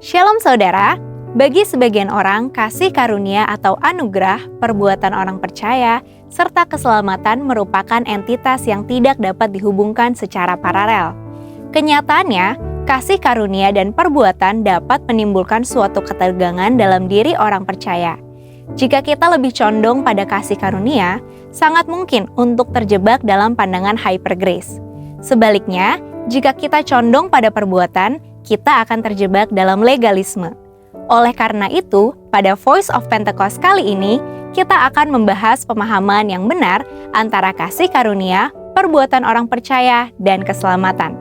Shalom saudara, bagi sebagian orang kasih karunia atau anugerah, perbuatan orang percaya, serta keselamatan merupakan entitas yang tidak dapat dihubungkan secara paralel. Kenyataannya, kasih karunia dan perbuatan dapat menimbulkan suatu ketegangan dalam diri orang percaya. Jika kita lebih condong pada kasih karunia, sangat mungkin untuk terjebak dalam pandangan hyper grace. Sebaliknya, jika kita condong pada perbuatan, kita akan terjebak dalam legalisme. Oleh karena itu, pada Voice of Pentecost kali ini, kita akan membahas pemahaman yang benar antara kasih karunia, perbuatan orang percaya, dan keselamatan.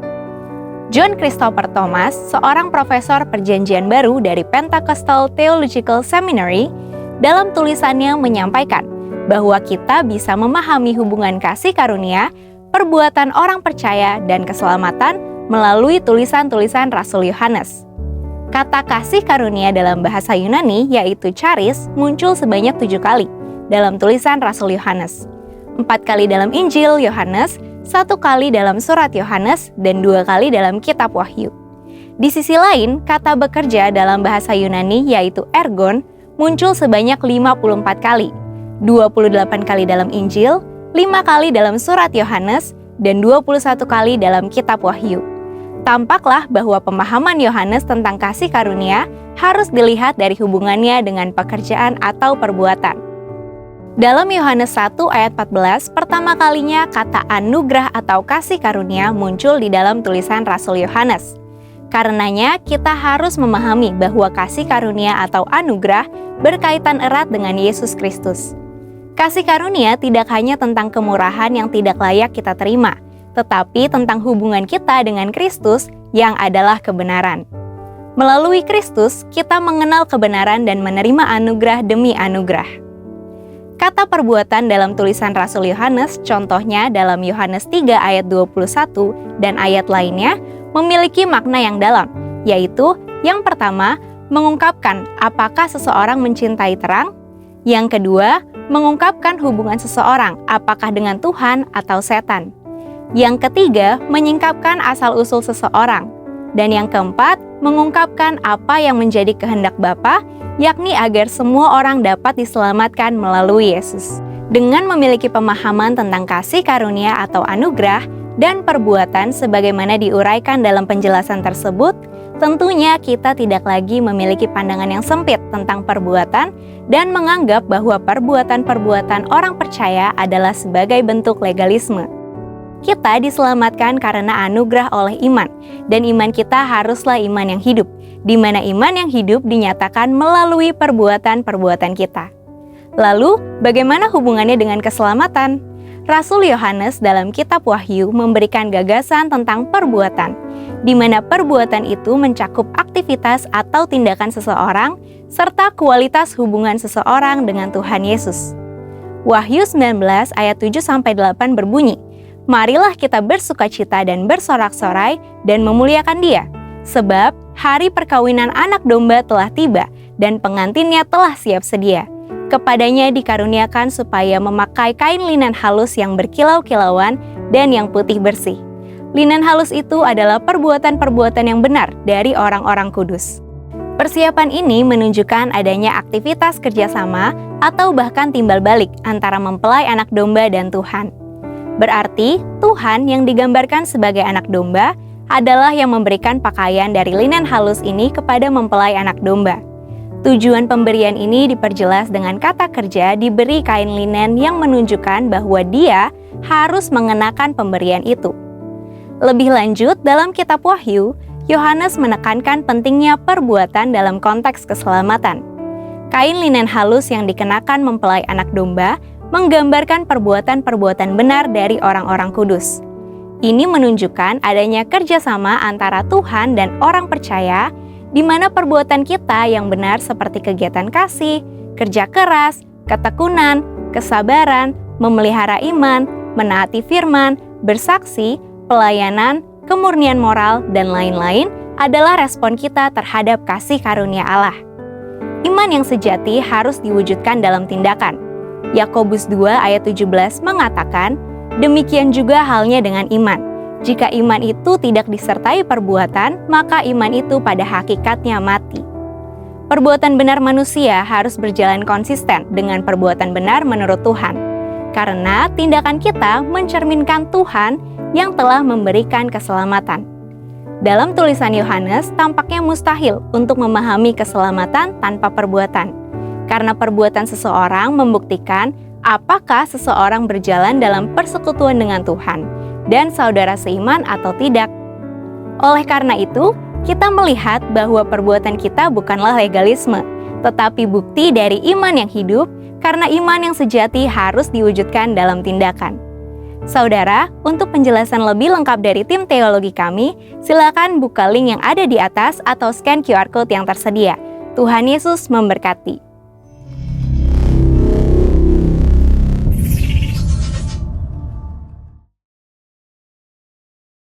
John Christopher Thomas, seorang profesor perjanjian baru dari Pentecostal Theological Seminary, dalam tulisannya menyampaikan bahwa kita bisa memahami hubungan kasih karunia, perbuatan orang percaya, dan keselamatan melalui tulisan-tulisan Rasul Yohanes. Kata kasih karunia dalam bahasa Yunani, yaitu charis, muncul sebanyak 7 kali dalam tulisan Rasul Yohanes. 4 kali dalam Injil Yohanes, 1 kali dalam surat Yohanes, dan 2 kali dalam kitab Wahyu. Di sisi lain, kata bekerja dalam bahasa Yunani, yaitu ergon, muncul sebanyak 54 kali, 28 kali dalam Injil, 5 kali dalam surat Yohanes, dan 21 kali dalam kitab Wahyu. Tampaklah bahwa pemahaman Yohanes tentang kasih karunia harus dilihat dari hubungannya dengan pekerjaan atau perbuatan. Dalam Yohanes 1 ayat 14, pertama kalinya kata anugerah atau kasih karunia muncul di dalam tulisan Rasul Yohanes. Karenanya, kita harus memahami bahwa kasih karunia atau anugerah berkaitan erat dengan Yesus Kristus. Kasih karunia tidak hanya tentang kemurahan yang tidak layak kita terima, tetapi tentang hubungan kita dengan Kristus yang adalah kebenaran. Melalui Kristus, kita mengenal kebenaran dan menerima anugerah demi anugerah. Kata perbuatan dalam tulisan Rasul Yohanes, contohnya dalam Yohanes 3 ayat 21 dan ayat lainnya, memiliki makna yang dalam, yaitu yang pertama, mengungkapkan apakah seseorang mencintai terang, yang kedua, mengungkapkan hubungan seseorang apakah dengan Tuhan atau setan. Yang ketiga, menyingkapkan asal-usul seseorang. Dan yang keempat, mengungkapkan apa yang menjadi kehendak Bapa, yakni agar semua orang dapat diselamatkan melalui Yesus. Dengan memiliki pemahaman tentang kasih karunia atau anugerah dan perbuatan sebagaimana diuraikan dalam penjelasan tersebut, tentunya kita tidak lagi memiliki pandangan yang sempit tentang perbuatan dan menganggap bahwa perbuatan-perbuatan orang percaya adalah sebagai bentuk legalisme. Kita diselamatkan karena anugerah oleh iman, dan iman kita haruslah iman yang hidup, di mana iman yang hidup dinyatakan melalui perbuatan-perbuatan kita. Lalu, bagaimana hubungannya dengan keselamatan? Rasul Yohanes dalam kitab Wahyu memberikan gagasan tentang perbuatan, di mana perbuatan itu mencakup aktivitas atau tindakan seseorang, serta kualitas hubungan seseorang dengan Tuhan Yesus. Wahyu 19 ayat 7-8 berbunyi, "Marilah kita bersukacita dan bersorak-sorai dan memuliakan Dia, sebab hari perkawinan anak domba telah tiba dan pengantinnya telah siap sedia. Kepadanya dikaruniakan supaya memakai kain linen halus yang berkilau-kilauan dan yang putih bersih." Linen halus itu adalah perbuatan-perbuatan yang benar dari orang-orang kudus. Persiapan ini menunjukkan adanya aktivitas kerjasama atau bahkan timbal balik antara mempelai anak domba dan Tuhan. Berarti, Tuhan yang digambarkan sebagai anak domba adalah yang memberikan pakaian dari linen halus ini kepada mempelai anak domba. Tujuan pemberian ini diperjelas dengan kata kerja diberi kain linen yang menunjukkan bahwa dia harus mengenakan pemberian itu. Lebih lanjut, dalam kitab Wahyu, Yohanes menekankan pentingnya perbuatan dalam konteks keselamatan. Kain linen halus yang dikenakan mempelai anak domba menggambarkan perbuatan-perbuatan benar dari orang-orang kudus. Ini menunjukkan adanya kerjasama antara Tuhan dan orang percaya, di mana perbuatan kita yang benar seperti kegiatan kasih, kerja keras, ketekunan, kesabaran, memelihara iman, menaati firman, bersaksi, pelayanan, kemurnian moral, dan lain-lain adalah respon kita terhadap kasih karunia Allah. Iman yang sejati harus diwujudkan dalam tindakan. Yakobus 2 ayat 17 mengatakan, demikian juga halnya dengan iman. Jika iman itu tidak disertai perbuatan, maka iman itu pada hakikatnya mati. Perbuatan benar manusia harus berjalan konsisten dengan perbuatan benar menurut Tuhan, karena tindakan kita mencerminkan Tuhan yang telah memberikan keselamatan. Dalam tulisan Yohanes, tampaknya mustahil untuk memahami keselamatan tanpa perbuatan, karena perbuatan seseorang membuktikan apakah seseorang berjalan dalam persekutuan dengan Tuhan dan saudara seiman atau tidak. Oleh karena itu, kita melihat bahwa perbuatan kita bukanlah legalisme, tetapi bukti dari iman yang hidup, karena iman yang sejati harus diwujudkan dalam tindakan. Saudara, untuk penjelasan lebih lengkap dari tim teologi kami, silakan buka link yang ada di atas atau scan QR Code yang tersedia. Tuhan Yesus memberkati.